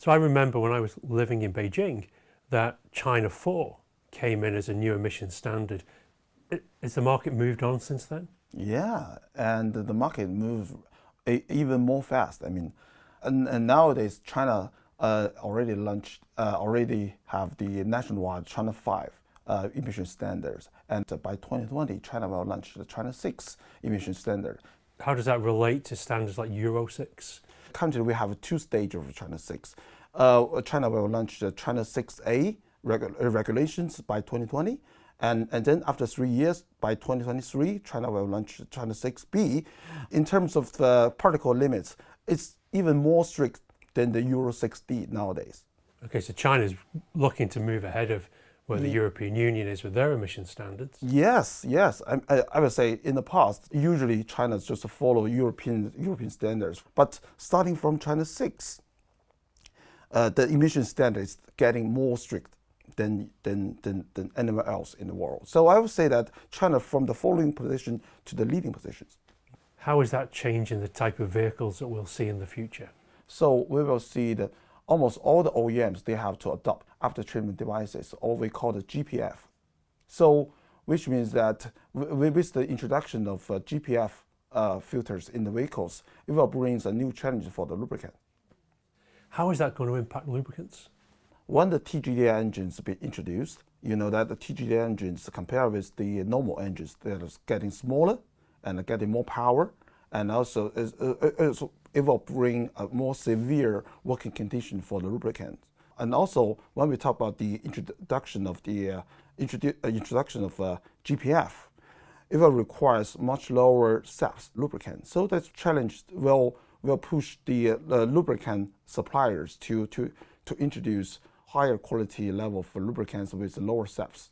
So I remember when I was living in Beijing that China 4 came in as a new emission standard. Has the market moved on since then? Yeah, and the market moved even more fast. I mean, and nowadays China already have the nationwide China 5 emission standards, and by 2020 China will launch the China 6 emission standard. How does that relate to standards like Euro 6? Currently, we have two stages of China 6. China will launch the China 6A regulations by 2020. And then after 3 years, by 2023, China will launch China 6B. In terms of the particle limits, it's even more strict than the Euro 6D nowadays. Okay, so China's looking to move ahead of where the European Union is with their emission standards. Yes. I would say in the past, usually China just follow European standards. But starting from China 6, the emission standard is getting more strict than anywhere else in the world. So I would say that China from the following position to the leading positions. How is that changing the type of vehicles that we'll see in the future? So we will see that almost all the OEMs, they have to adopt after treatment devices, or we call it GPF. So which means that with the introduction of GPF filters in the vehicles, it will bring a new challenge for the lubricant. How is that going to impact lubricants? When the TGD engines be introduced, you know that the TGD engines compared with the normal engines, they're getting smaller and getting more power, and also it will bring a more severe working condition for the lubricant. And also, when we talk about the introduction of GPF, it will require much lower SAPs lubricant. So that challenge will push the lubricant suppliers to introduce higher quality level for lubricants with lower SAPs.